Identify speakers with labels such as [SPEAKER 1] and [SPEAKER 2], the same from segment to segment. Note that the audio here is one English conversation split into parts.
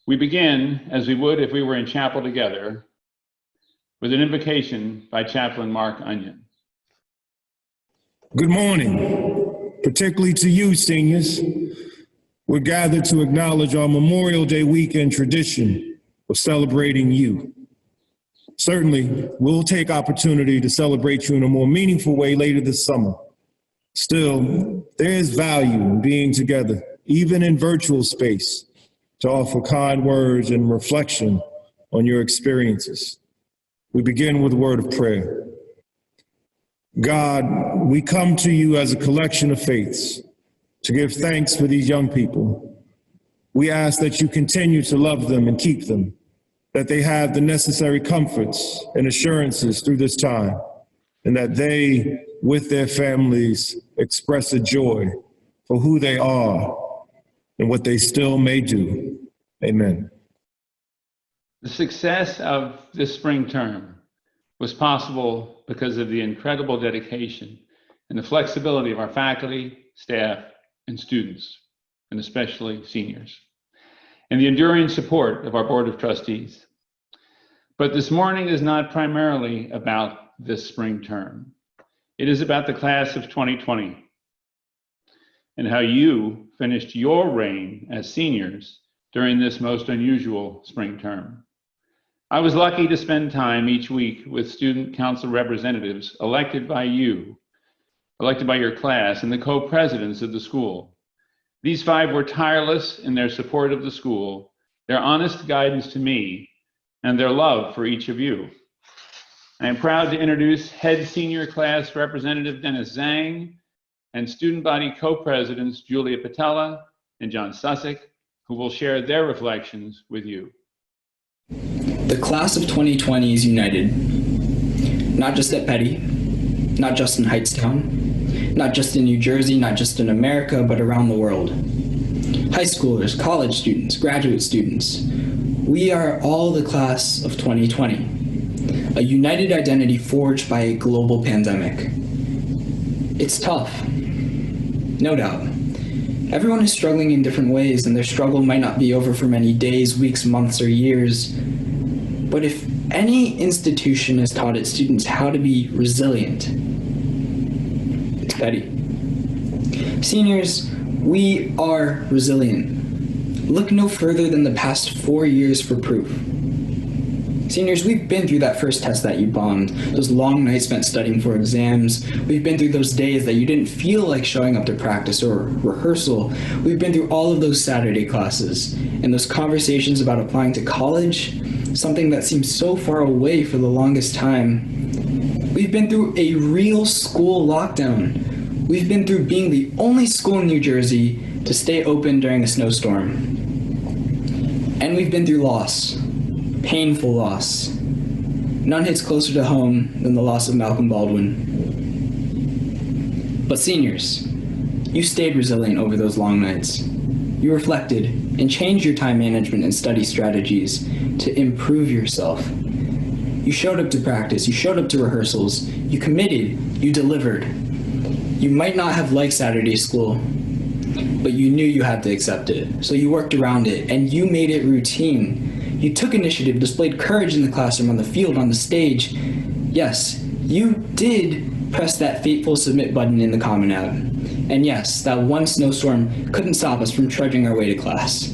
[SPEAKER 1] We begin, as we would if we were in chapel together, with an invocation by Chaplain Mark Onion.
[SPEAKER 2] Good morning, particularly to you, seniors. We're gathered to acknowledge our Memorial Day weekend tradition of celebrating you. Certainly, we'll take opportunity to celebrate you in a more meaningful way later this summer. Still, there is value in being together, even in virtual space, to offer kind words and reflection on your experiences. We begin with a word of prayer. God, we come to you as a collection of faiths to give thanks for these young people. We ask that you continue to love them and keep them, that they have the necessary comforts and assurances through this time, and that they, with their families, express a joy for who they are and what they still may do. Amen.
[SPEAKER 1] The success of this spring term was possible because of the incredible dedication and the flexibility of our faculty, staff, and students, and especially seniors, and the enduring support of our Board of Trustees. But this morning is not primarily about this spring term. It is about the class of 2020 and how you finished your reign as seniors during this most unusual spring term. I was lucky to spend time each week with student council representatives elected by you, elected by your class, and the co-presidents of the school. These 5 were tireless in their support of the school, their honest guidance to me, and their love for each of you. I am proud to introduce Head Senior Class Representative Dennis Zhang and Student Body Co-Presidents Julia Patella and John Sussick, who will share their reflections with you.
[SPEAKER 3] The class of 2020 is united, not just at Petty, not just in Hightstown, not just in New Jersey, not just in America, but around the world. High schoolers, college students, graduate students, we are all the class of 2020, a united identity forged by a global pandemic. It's tough, no doubt. Everyone is struggling in different ways, and their struggle might not be over for many days, weeks, months, or years. But if any institution has taught its students how to be resilient, it's Petty. Seniors, we are resilient. Look no further than the past 4 years for proof. Seniors, we've been through that first test that you bombed, those long nights spent studying for exams. We've been through those days that you didn't feel like showing up to practice or rehearsal. We've been through all of those Saturday classes and those conversations about applying to college, something that seemed so far away for the longest time. We've been through a real school lockdown. We've been through being the only school in New Jersey to stay open during a snowstorm. And we've been through loss. Painful loss. None hits closer to home than the loss of Malcolm Baldwin. But seniors, you stayed resilient over those long nights. You reflected and changed your time management and study strategies to improve yourself. You showed up to practice, you showed up to rehearsals, you committed, you delivered. You might not have liked Saturday school, but you knew you had to accept it. So you worked around it and you made it routine. You took initiative, displayed courage in the classroom, on the field, on the stage. Yes, you did press that fateful submit button in the Common App. And yes, that one snowstorm couldn't stop us from trudging our way to class.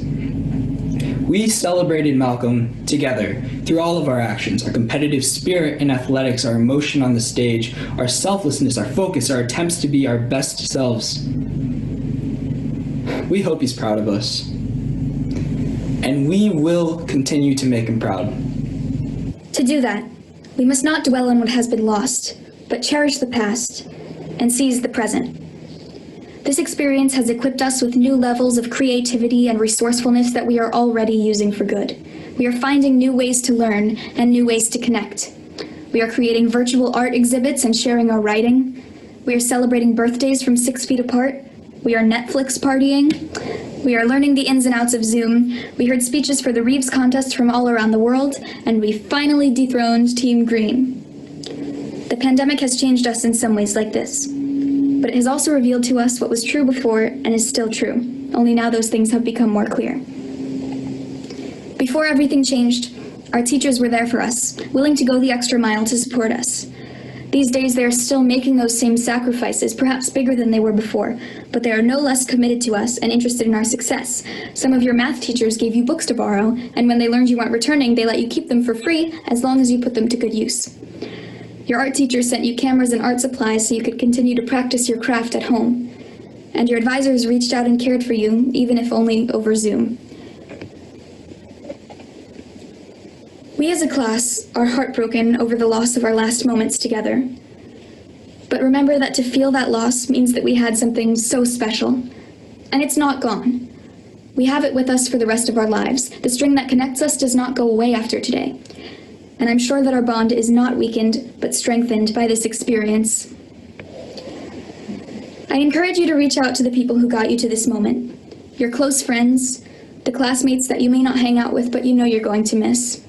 [SPEAKER 3] We celebrated Malcolm together through all of our actions, our competitive spirit in athletics, our emotion on the stage, our selflessness, our focus, our attempts to be our best selves. We hope he's proud of us. And we will continue to make him proud.
[SPEAKER 4] To do that, we must not dwell on what has been lost, but cherish the past and seize the present. This experience has equipped us with new levels of creativity and resourcefulness that we are already using for good. We are finding new ways to learn and new ways to connect. We are creating virtual art exhibits and sharing our writing. We are celebrating birthdays from 6 feet apart. We are Netflix partying. We are learning the ins and outs of Zoom. We heard speeches for the Reeves contest from all around the world, and we finally dethroned Team Green. The pandemic has changed us in some ways like this, but it has also revealed to us what was true before and is still true, only now those things have become more clear. Before everything changed, our teachers were there for us, willing to go the extra mile to support us. These days, they are still making those same sacrifices, perhaps bigger than they were before, but they are no less committed to us and interested in our success. Some of your math teachers gave you books to borrow, and when they learned you weren't returning, they let you keep them for free as long as you put them to good use. Your art teachers sent you cameras and art supplies so you could continue to practice your craft at home. And your advisors reached out and cared for you, even if only over Zoom. We as a class are heartbroken over the loss of our last moments together. But remember that to feel that loss means that we had something so special. And it's not gone. We have it with us for the rest of our lives. The string that connects us does not go away after today. And I'm sure that our bond is not weakened, but strengthened by this experience. I encourage you to reach out to the people who got you to this moment. Your close friends, the classmates that you may not hang out with, but you know you're going to miss.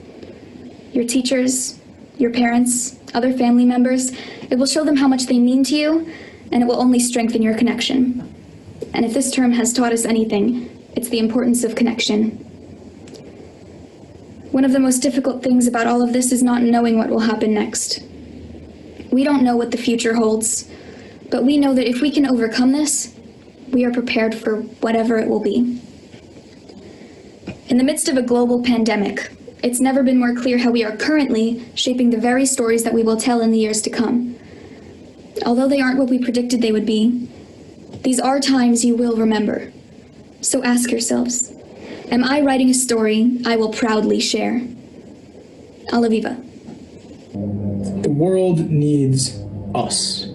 [SPEAKER 4] Your teachers, your parents, other family members. It will show them how much they mean to you, and it will only strengthen your connection. And if this term has taught us anything, it's the importance of connection. One of the most difficult things about all of this is not knowing what will happen next. We don't know what the future holds, but we know that if we can overcome this, we are prepared for whatever it will be. In the midst of a global pandemic, it's never been more clear how we are currently shaping the very stories that we will tell in the years to come. Although they aren't what we predicted they would be, these are times you will remember. So ask yourselves, am I writing a story I will proudly share? Alla viva.
[SPEAKER 5] The world needs us.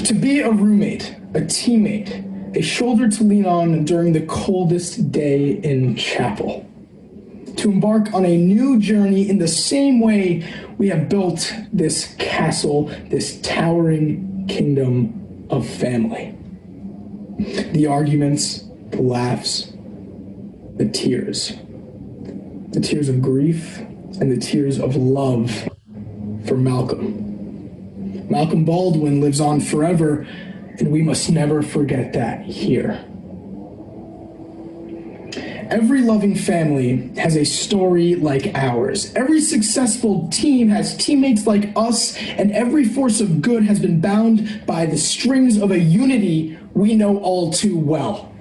[SPEAKER 5] To be a roommate, a teammate, a shoulder to lean on during the coldest day in chapel. To embark on a new journey in the same way we have built this castle, this towering kingdom of family. The arguments, the laughs, the tears of grief and the tears of love for Malcolm. Malcolm Baldwin lives on forever, and we must never forget that here. Every loving family has a story like ours. Every successful team has teammates like us, and every force of good has been bound by the strings of a unity we know all too well.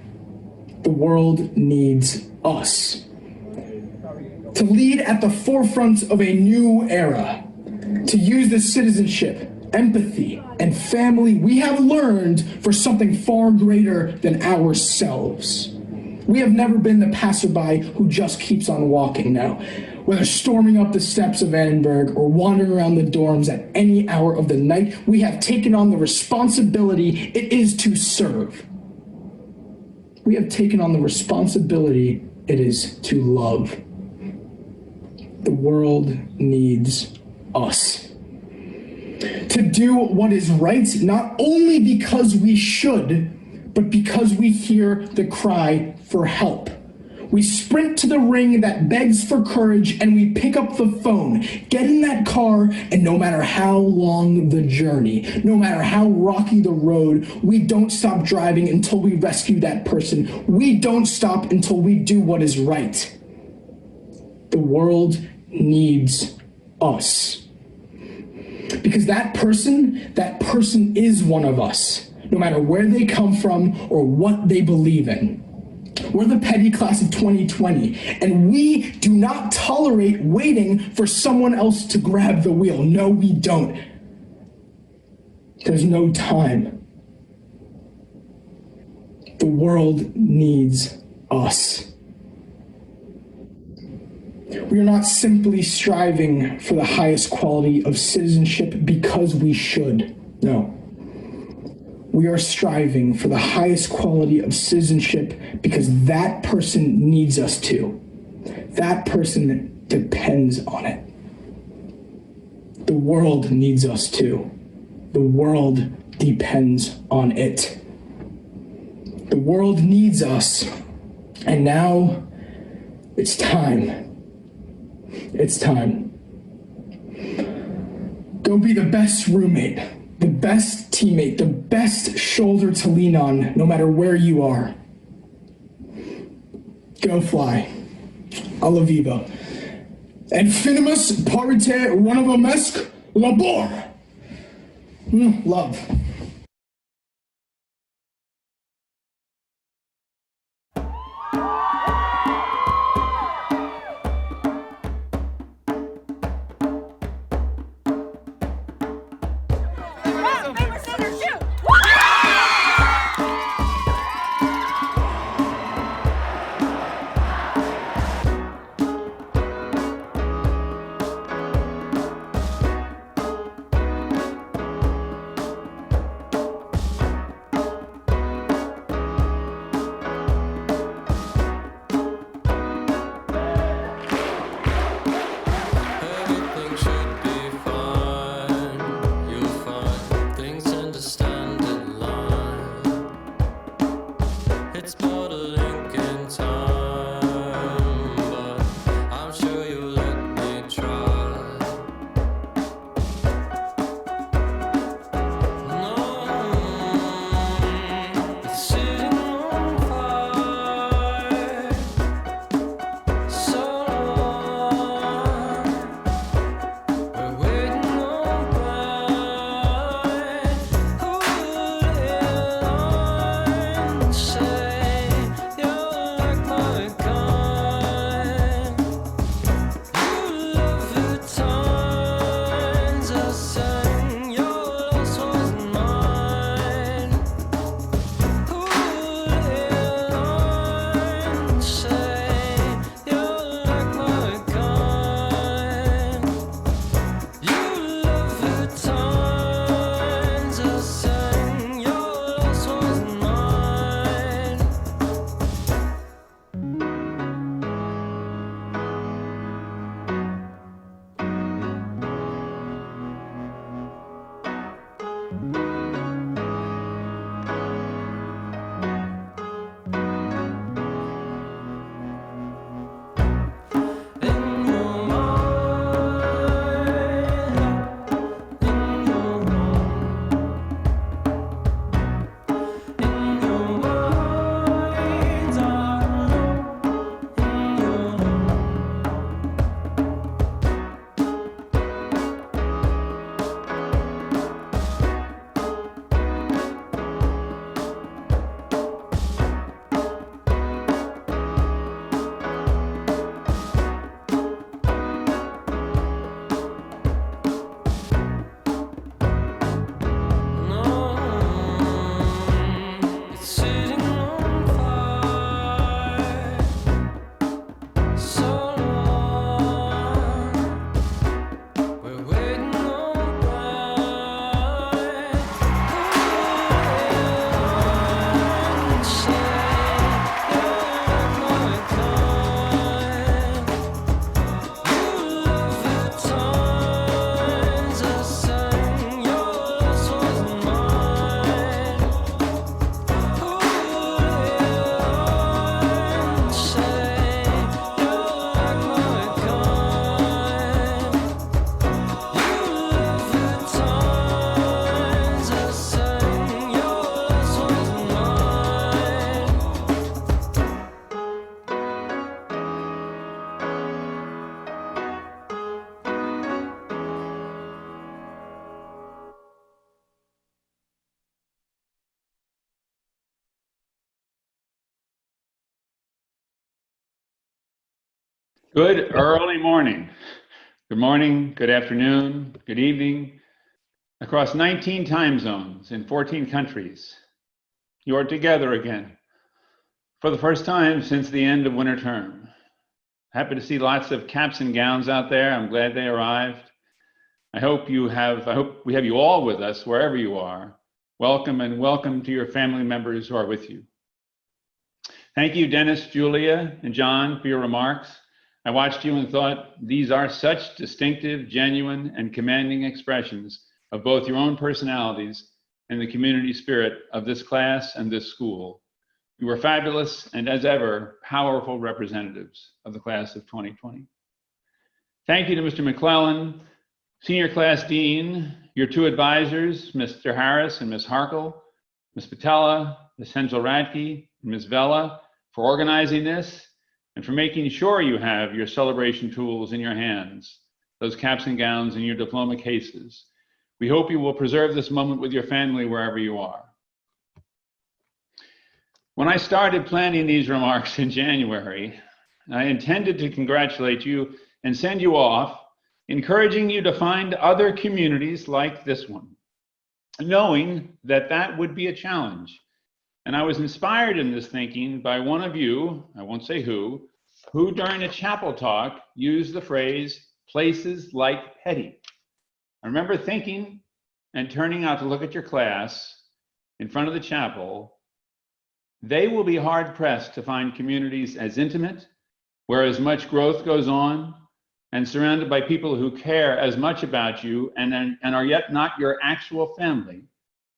[SPEAKER 5] The world needs us. To lead at the forefront of a new era, to use the citizenship, empathy, and family we have learned for something far greater than ourselves. We have never been the passerby who just keeps on walking now. Whether storming up the steps of Annenberg or wandering around the dorms at any hour of the night, we have taken on the responsibility it is to serve. We have taken on the responsibility it is to love. The world needs us. To do what is right, not only because we should, but because we hear the cry for help. We sprint to the ring that begs for courage, and we pick up the phone, get in that car, and no matter how long the journey, no matter how rocky the road, we don't stop driving until we rescue that person. We don't stop until we do what is right. The world needs us. Because that person is one of us, no matter where they come from or what they believe in. We're the petty class of 2020, and we do not tolerate waiting for someone else to grab the wheel. No, we don't. There's no time. The world needs us. We are not simply striving for the highest quality of citizenship because we should. No. We are striving for the highest quality of citizenship because that person needs us to. That person depends on it. The world needs us to. The world depends on it. The world needs us. And now it's time. It's time. Go be the best roommate, the best teammate, the best shoulder to lean on, no matter where you are. Go fly. Alla viva. And finimus pariter renovamesc labor. Love.
[SPEAKER 6] Everything should be fine. You'll find things tend to stand in line. It's but a link in time, but I'm sure you'll let me try. No, it's sitting on fire. So long. We're waiting on blind. Who would airline say you're like my kind? You love your times. I sang your loss was mine. Who would airline say you're like my kind? You love your times. I sang your loss was mine. In your mind, in your mind, in your mind, in your mind. No, it's sitting on fire. So long. We're waiting on blind. Who would say you're like my kind? You love your times. I sang your loss was mine. Who would say you're like my kind? You love your times. I sang your loss was mine.
[SPEAKER 1] Good early morning. Good morning, good afternoon, good evening. Across 19 time zones in 14 countries, you are together again for the first time since the end of winter term. Happy to see lots of caps and gowns out there. I'm glad they arrived. I hope we have you all with us wherever you are. Welcome, and welcome to your family members who are with you. Thank you, Dennis, Julia, and John, for your remarks. I watched you and thought, these are such distinctive, genuine, and commanding expressions of both your own personalities and the community spirit of this class and this school. You were fabulous and, as ever, powerful representatives of the class of 2020. Thank you to Mr. McClellan, Senior Class Dean, your two advisors, Mr. Harris and Ms. Harkle, Ms. Patella, Ms. Hensel Radke, and Ms. Vela, for organizing this, and for making sure you have your celebration tools in your hands, those caps and gowns and your diploma cases. We hope you will preserve this moment with your family wherever you are. When I started planning these remarks in January, I intended to congratulate you and send you off, encouraging you to find other communities like this one, knowing that that would be a challenge. And I was inspired in this thinking by one of you, I won't say who during a chapel talk used the phrase, places like Petty. I remember thinking and turning out to look at your class in front of the chapel. They will be hard pressed to find communities as intimate, where as much growth goes on, and surrounded by people who care as much about you and are yet not your actual family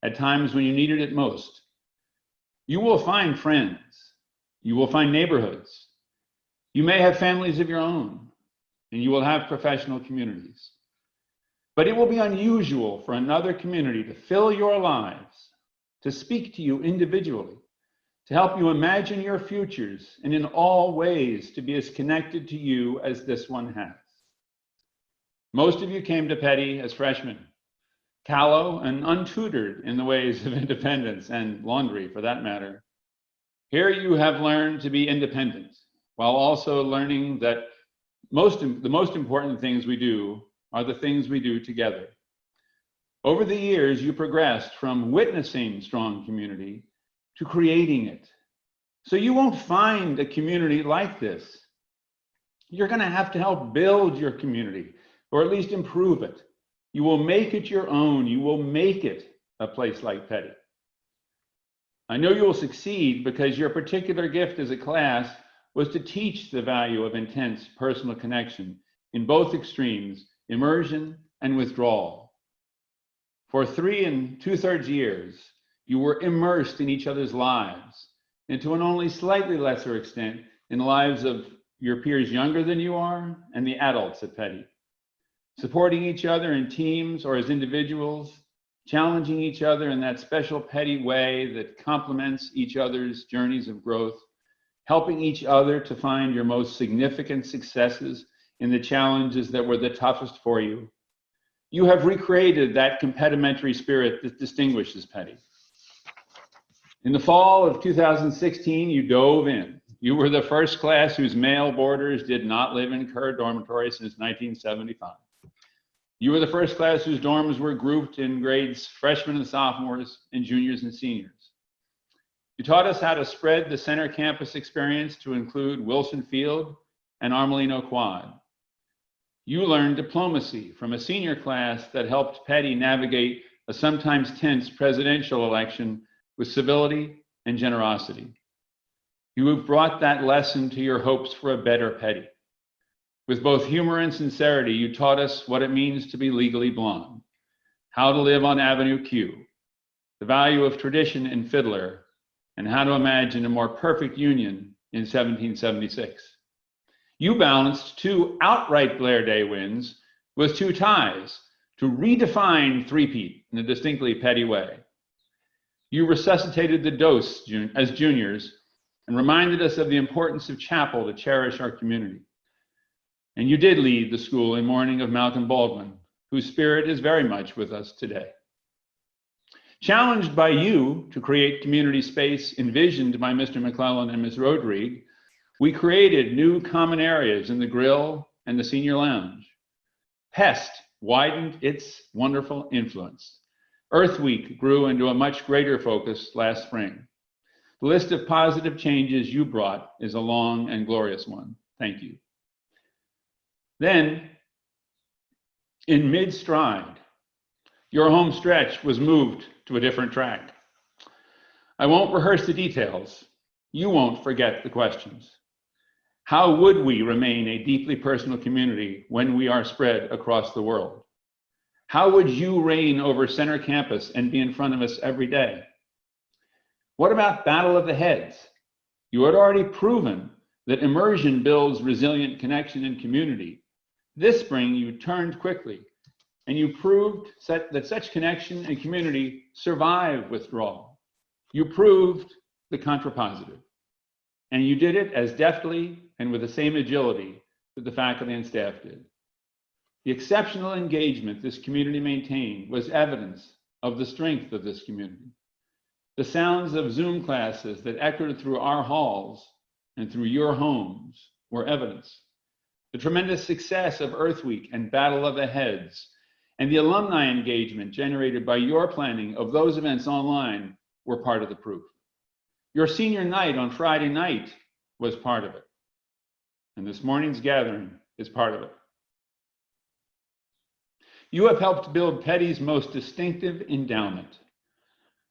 [SPEAKER 1] at times when you needed it most. You will find friends. You will find neighborhoods. You may have families of your own, and you will have professional communities. But it will be unusual for another community to fill your lives, to speak to you individually, to help you imagine your futures, and in all ways to be as connected to you as this one has. Most of you came to Petty as freshmen, callow and untutored in the ways of independence and laundry, for that matter. Here you have learned to be independent, while also learning that the most important things we do are the things we do together. Over the years, you progressed from witnessing strong community to creating it. So you won't find a community like this. You're going to have to help build your community, or at least improve it. You will make it your own. You will make it a place like Petty. I know you will succeed because your particular gift as a class was to teach the value of intense personal connection in both extremes, immersion and withdrawal. For 3 2/3 years, you were immersed in each other's lives, and to an only slightly lesser extent in the lives of your peers younger than you are and the adults at Petty. Supporting each other in teams or as individuals, challenging each other in that special Petty way that complements each other's journeys of growth, helping each other to find your most significant successes in the challenges that were the toughest for you. You have recreated that competimentary spirit that distinguishes Petty. In the fall of 2016, you dove in. You were the first class whose male boarders did not live in Kerr dormitory since 1975. You were the first class whose dorms were grouped in grades freshmen and sophomores and juniors and seniors. You taught us how to spread the center campus experience to include Wilson Field and Armelino Quad. You learned diplomacy from a senior class that helped Petty navigate a sometimes tense presidential election with civility and generosity. You have brought that lesson to your hopes for a better Petty. With both humor and sincerity, you taught us what it means to be legally blonde, how to live on Avenue Q, the value of tradition in Fiddler, and how to imagine a more perfect union in 1776. You balanced 2 outright Blair Day wins with 2 ties to redefine three-peat in a distinctly Petty way. You resuscitated the dose as juniors and reminded us of the importance of chapel to cherish our community. And you did lead the school in mourning of Malcolm Baldwin, whose spirit is very much with us today. Challenged by you to create community space envisioned by Mr. McClellan and Ms. Rodrigue, we created new common areas in the grill and the senior lounge. Pest widened its wonderful influence. Earth Week grew into a much greater focus last spring. The list of positive changes you brought is a long and glorious one. Thank you. Then, in mid-stride, your home stretch was moved to a different track. I won't rehearse the details. You won't forget the questions. How would we remain a deeply personal community when we are spread across the world? How would you reign over center campus and be in front of us every day? What about Battle of the Heads? You had already proven that immersion builds resilient connection and community. This spring, you turned quickly and you proved that such connection and community survive withdrawal. You proved the contrapositive, and you did it as deftly and with the same agility that the faculty and staff did. The exceptional engagement this community maintained was evidence of the strength of this community. The sounds of Zoom classes that echoed through our halls and through your homes were evidence. The tremendous success of Earth Week and Battle of the Heads and the alumni engagement generated by your planning of those events online were part of the proof. Your senior night on Friday night was part of it. And this morning's gathering is part of it. You have helped build Petty's most distinctive endowment,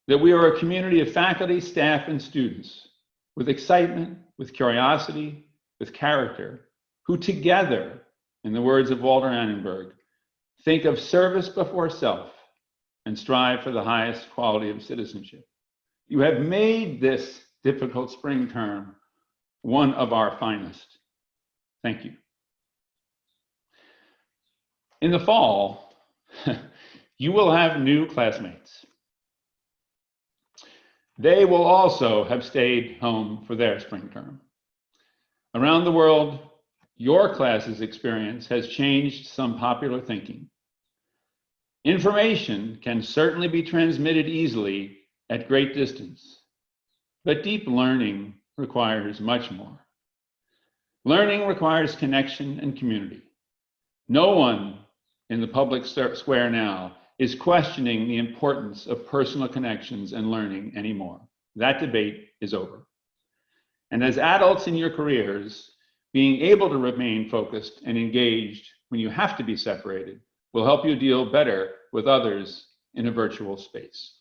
[SPEAKER 1] that we are a community of faculty, staff, and students with excitement, with curiosity, with character, who together, in the words of Walter Annenberg, think of service before self and strive for the highest quality of citizenship. You have made this difficult spring term one of our finest. Thank you. In the fall, you will have new classmates. They will also have stayed home for their spring term. Around the world, your class's experience has changed some popular thinking. Information can certainly be transmitted easily at great distance, but deep learning requires much more. Learning requires connection and community. No one in the public square now is questioning the importance of personal connections and learning anymore. That debate is over. And as adults in your careers, being able to remain focused and engaged when you have to be separated will help you deal better with others in a virtual space.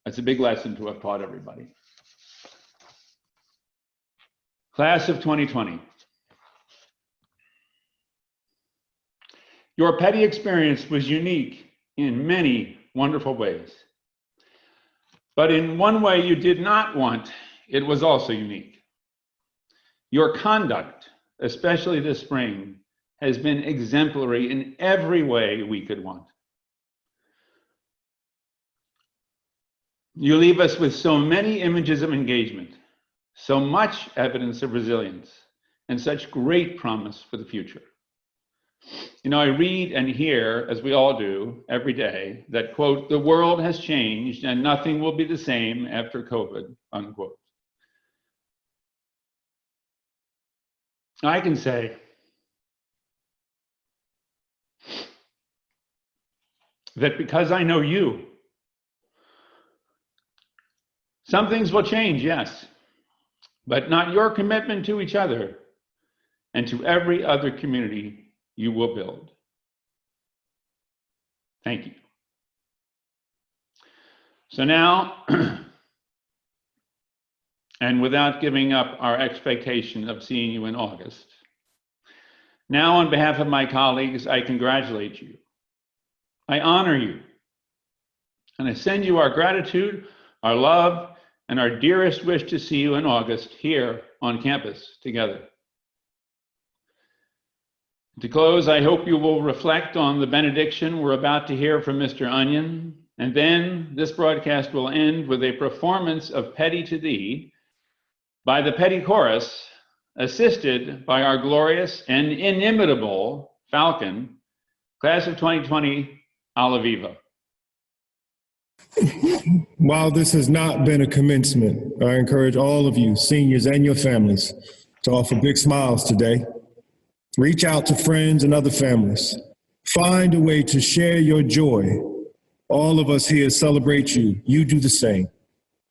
[SPEAKER 1] That's a big lesson to have taught everybody. Class of 2020. Your Petty experience was unique in many wonderful ways. But in one way you did not want, it was also unique. Your conduct, especially this spring, has been exemplary in every way we could want. You leave us with so many images of engagement, so much evidence of resilience, and such great promise for the future. You know, I read and hear, as we all do every day, that, quote, the world has changed and nothing will be the same after COVID, unquote. I can say that because I know you, some things will change, yes, but not your commitment to each other and to every other community you will build. Thank you. So now, and without giving up our expectation of seeing you in August, now on behalf of my colleagues, I congratulate you. I honor you. And I send you our gratitude, our love, and our dearest wish to see you in August here on campus together. To close, I hope you will reflect on the benediction we're about to hear from Mr. Onion, and then this broadcast will end with a performance of Petty to Thee by the Petty Chorus, assisted by our glorious and inimitable Falcon, Class of 2020, Alla Viva.
[SPEAKER 2] While this has not been a commencement, I encourage all of you, seniors and your families, to offer big smiles today. Reach out to friends and other families. Find a way to share your joy. All of us here celebrate you. You do the same.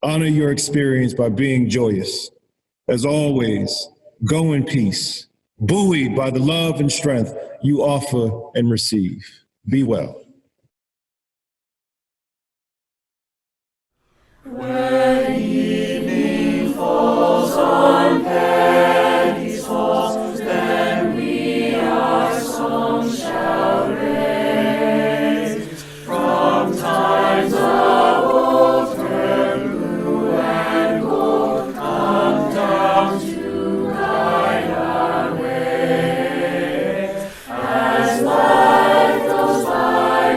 [SPEAKER 2] Honor your experience by being joyous. As always, go in peace, buoyed by the love and strength you offer and receive. Be well.
[SPEAKER 7] When evening falls on Petty's halls, then we our songs shall raise. From times of old, when blue and gold come down to guide our way. As life goes by,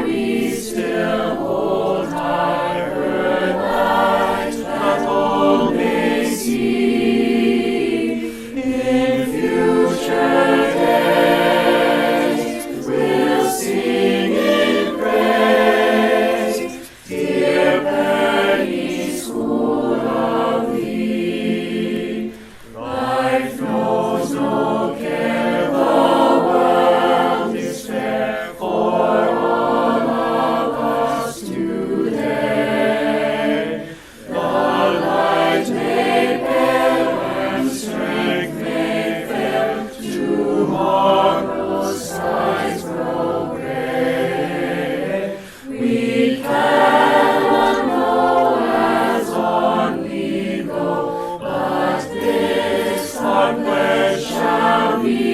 [SPEAKER 7] we